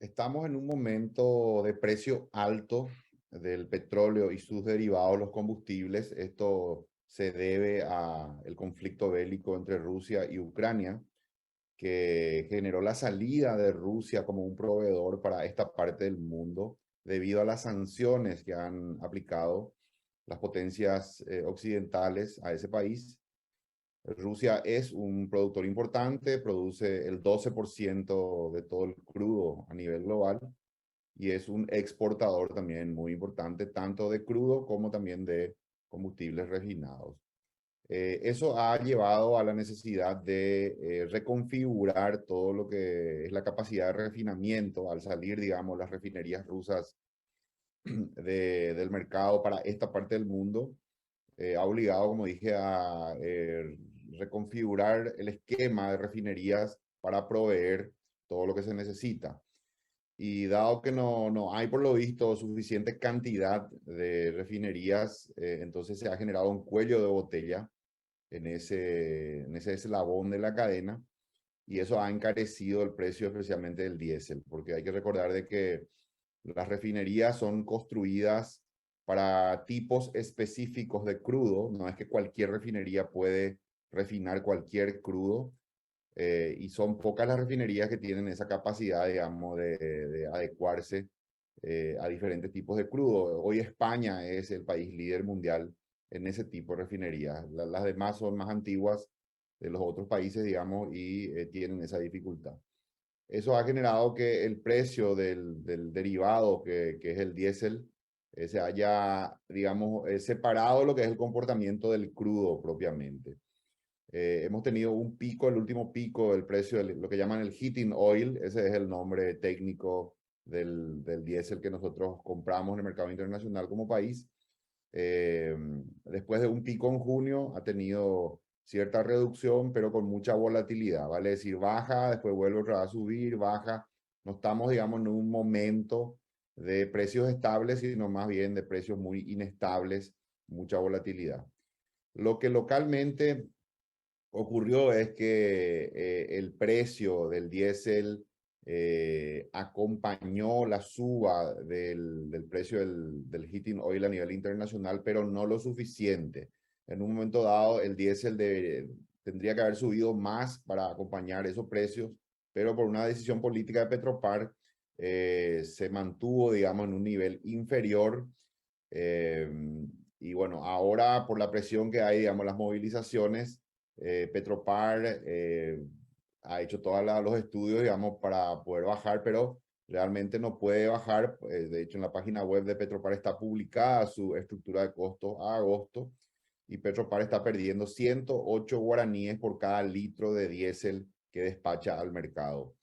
Estamos en un momento de precio alto del petróleo y sus derivados, los combustibles. Esto se debe al conflicto bélico entre Rusia y Ucrania, que generó la salida de Rusia como un proveedor para esta parte del mundo debido a las sanciones que han aplicado las potencias occidentales a ese país. Rusia es un productor importante, produce el 12% de todo el crudo a nivel global y es un exportador también muy importante, tanto de crudo como también de combustibles refinados. Eso ha llevado a la necesidad de reconfigurar todo lo que es la capacidad de refinamiento al salir, digamos, las refinerías rusas del mercado para esta parte del mundo. Ha obligado, como dije, a reconfigurar el esquema de refinerías para proveer todo lo que se necesita. Y dado que no hay por lo visto suficiente cantidad de refinerías, entonces se ha generado un cuello de botella en ese eslabón de la cadena y eso ha encarecido el precio especialmente del diésel, porque hay que recordar de que las refinerías son construidas para tipos específicos de crudo, no es que cualquier refinería puede refinar cualquier crudo, y son pocas las refinerías que tienen esa capacidad, digamos, de adecuarse a diferentes tipos de crudo. Hoy España es el país líder mundial en ese tipo de refinerías. Las demás son más antiguas de los otros países, digamos, y tienen esa dificultad. Eso ha generado que el precio del derivado, que es el diésel, se haya, digamos, separado lo que es el comportamiento del crudo propiamente. Hemos tenido un pico, el último pico del precio de lo que llaman el heating oil, ese es el nombre técnico del diésel que nosotros compramos en el mercado internacional como país. Después de un pico en junio ha tenido cierta reducción, pero con mucha volatilidad, ¿vale? Es decir, baja, después vuelve otra vez a subir, baja. No estamos, digamos, en un momento de precios estables, sino más bien de precios muy inestables, mucha volatilidad. Lo que localmente ocurrió es que el precio del diésel acompañó la suba del precio del heating oil a nivel internacional, pero no lo suficiente. En un momento dado, el diésel tendría que haber subido más para acompañar esos precios, pero por una decisión política de Petropar se mantuvo, digamos, en un nivel inferior. eh, y bueno, ahora por la presión que hay, digamos, las movilizaciones, Petropar ha hecho todos los estudios, digamos, para poder bajar, pero realmente no puede bajar. De hecho, en la página web de Petropar está publicada su estructura de costos a agosto y Petropar está perdiendo 108 guaraníes por cada litro de diésel que despacha al mercado.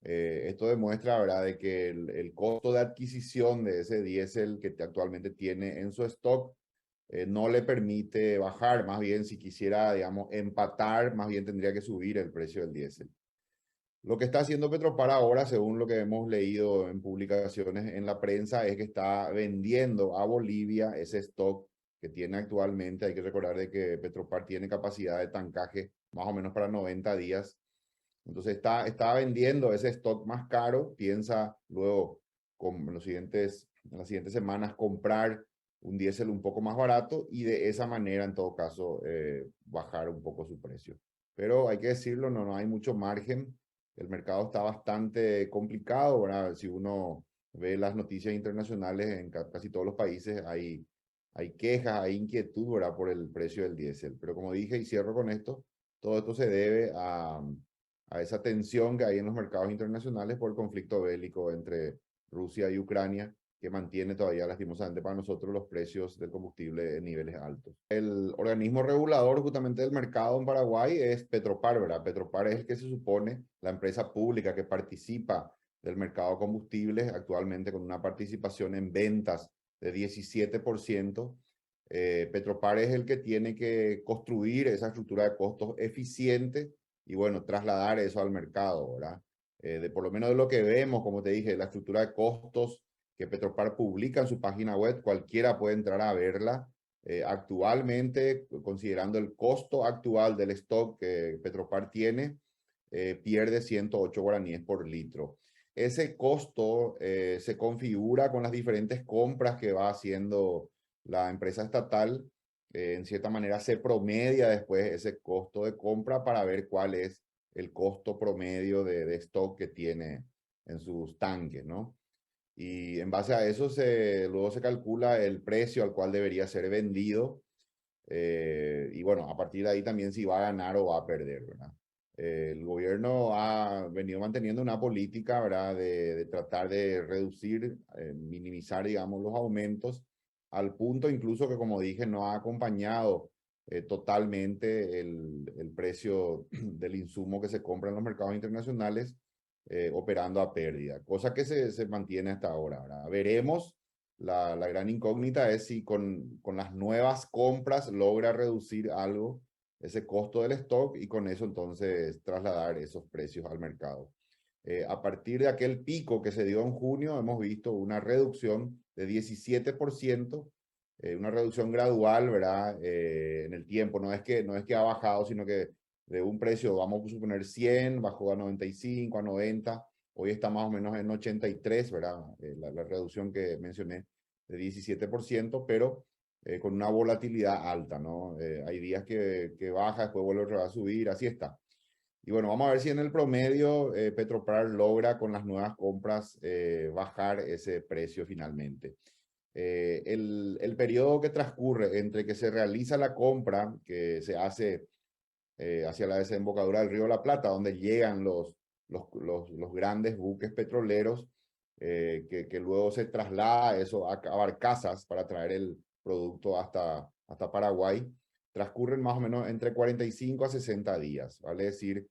Esto demuestra, ¿verdad?, de que el costo de adquisición de ese diésel que actualmente tiene en su stock no le permite bajar, más bien si quisiera, digamos, empatar, más bien tendría que subir el precio del diésel. Lo que está haciendo Petropar ahora, según lo que hemos leído en publicaciones en la prensa, es que está vendiendo a Bolivia ese stock que tiene actualmente. Hay que recordar de que Petropar tiene capacidad de tancaje más o menos para 90 días. Entonces está vendiendo ese stock más caro, piensa luego en las siguientes semanas comprar un diésel un poco más barato y de esa manera, en todo caso, bajar un poco su precio. Pero hay que decirlo, no hay mucho margen. El mercado está bastante complicado, ¿verdad? Si uno ve las noticias internacionales en casi todos los países, hay quejas, hay inquietud, ¿verdad?, por el precio del diésel. Pero como dije y cierro con esto, todo esto se debe a esa tensión que hay en los mercados internacionales por el conflicto bélico entre Rusia y Ucrania, que mantiene todavía lastimosamente para nosotros los precios del combustible en niveles altos. El organismo regulador justamente del mercado en Paraguay es Petropar, ¿verdad? Petropar es el que se supone la empresa pública que participa del mercado de combustibles, actualmente con una participación en ventas de 17%. Petropar es el que tiene que construir esa estructura de costos eficiente y bueno, trasladar eso al mercado, ¿verdad? Por lo menos de lo que vemos, como te dije, la estructura de costos que Petropar publica en su página web, cualquiera puede entrar a verla. Actualmente, considerando el costo actual del stock que Petropar tiene, pierde 108 guaraníes por litro. ese costo se configura con las diferentes compras que va haciendo la empresa estatal. En cierta manera se promedia después ese costo de compra para ver cuál es el costo promedio de stock que tiene en sus tanques, ¿no? Y en base a eso luego se calcula el precio al cual debería ser vendido. Y bueno, a partir de ahí también si va a ganar o va a perder, ¿verdad? El gobierno ha venido manteniendo una política, ¿verdad? De tratar de reducir, minimizar, digamos, los aumentos, al punto incluso que, como dije, no ha acompañado totalmente el precio del insumo que se compra en los mercados internacionales, operando a pérdida, cosa que se mantiene hasta ahora, ¿verdad? Veremos. La gran incógnita es si con las nuevas compras logra reducir algo ese costo del stock y con eso entonces trasladar esos precios al mercado. A partir de aquel pico que se dio en junio, hemos visto una reducción de 17%, una reducción gradual, ¿verdad? En el tiempo, no es que ha bajado, sino que de un precio, vamos a suponer 100, bajó a 95, a 90, hoy está más o menos en 83, ¿verdad? La reducción que mencioné de 17%, pero con una volatilidad alta, ¿no? Hay días que baja, después vuelve a subir, así está. Y bueno, vamos a ver si en el promedio Petropar logra con las nuevas compras bajar ese precio finalmente. El periodo que transcurre entre que se realiza la compra, que se hace hacia la desembocadura del río de la Plata, donde llegan los grandes buques petroleros, que luego se traslada eso a barcazas para traer el producto hasta Paraguay, transcurren más o menos entre 45 a 60 días, ¿vale? Es decir,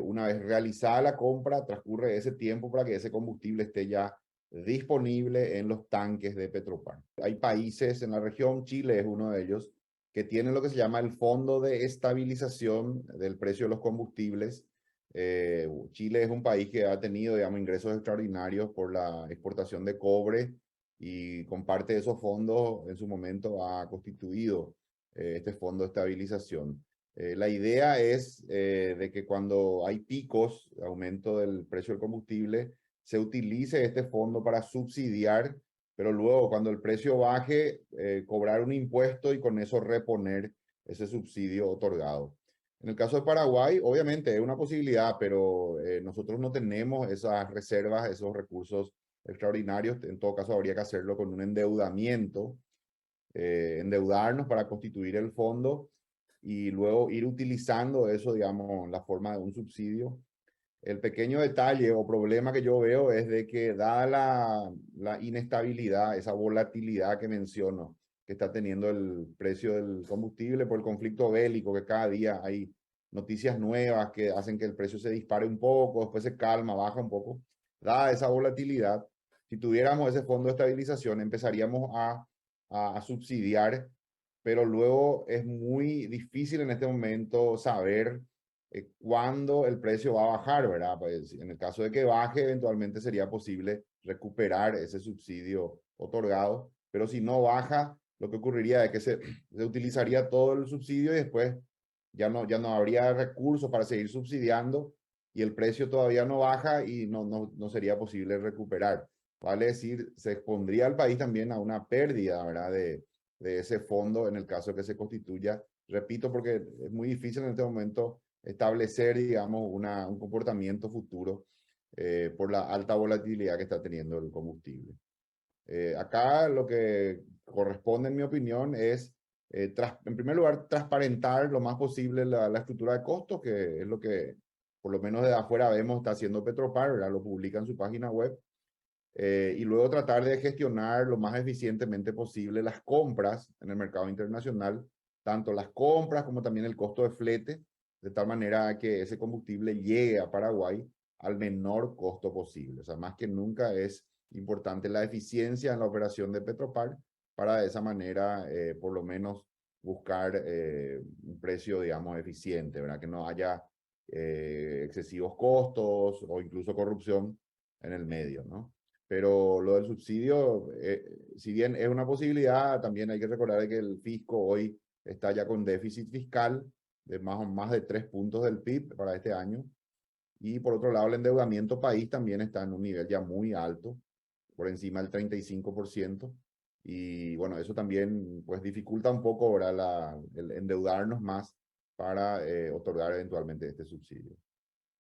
una vez realizada la compra, transcurre ese tiempo para que ese combustible esté ya disponible en los tanques de Petropar. Hay países en la región, Chile es uno de ellos, que tienen lo que se llama el Fondo de Estabilización del Precio de los Combustibles. Chile es un país que ha tenido, digamos, ingresos extraordinarios por la exportación de cobre y con parte de esos fondos en su momento ha constituido este fondo de estabilización. La idea es de que cuando hay picos de aumento del precio del combustible, se utilice este fondo para subsidiar, pero luego cuando el precio baje, cobrar un impuesto y con eso reponer ese subsidio otorgado. En el caso de Paraguay, obviamente es una posibilidad, pero nosotros no tenemos esas reservas, esos recursos extraordinarios. En todo caso, habría que hacerlo con un endeudamiento, endeudarnos para constituir el fondo y luego ir utilizando eso, digamos, en la forma de un subsidio. El pequeño detalle o problema que yo veo es de que dada la inestabilidad, esa volatilidad que menciono, que está teniendo el precio del combustible por el conflicto bélico, que cada día hay noticias nuevas que hacen que el precio se dispare un poco, después se calma, baja un poco. Dada esa volatilidad, si tuviéramos ese fondo de estabilización, empezaríamos a subsidiar, pero luego es muy difícil en este momento saber cuándo el precio va a bajar, ¿verdad? Pues en el caso de que baje, eventualmente sería posible recuperar ese subsidio otorgado, pero si no baja, lo que ocurriría es que se utilizaría todo el subsidio y después ya no habría recursos para seguir subsidiando y el precio todavía no baja y no sería posible recuperar. Vale decir, se expondría al país también a una pérdida, ¿verdad? De ese fondo en el caso de que se constituya. Repito, porque es muy difícil en este momento establecer, digamos, un comportamiento futuro por la alta volatilidad que está teniendo el combustible. Acá lo que corresponde, en mi opinión, es, en primer lugar, transparentar lo más posible la estructura de costos, que es lo que, por lo menos de afuera vemos, está haciendo Petropar, ¿verdad? Lo publica en su página web. Y luego tratar de gestionar lo más eficientemente posible las compras en el mercado internacional, tanto las compras como también el costo de flete, de tal manera que ese combustible llegue a Paraguay al menor costo posible. O sea, más que nunca es importante la eficiencia en la operación de Petropar para de esa manera, por lo menos, buscar un precio, digamos, eficiente, ¿verdad? Que no haya excesivos costos o incluso corrupción en el medio, ¿no? Pero lo del subsidio, si bien es una posibilidad, también hay que recordar que el fisco hoy está ya con déficit fiscal de más de 3 puntos del PIB para este año. Y por otro lado, el endeudamiento país también está en un nivel ya muy alto, por encima del 35%. Y bueno, eso también pues dificulta un poco ahora el endeudarnos más para otorgar eventualmente este subsidio.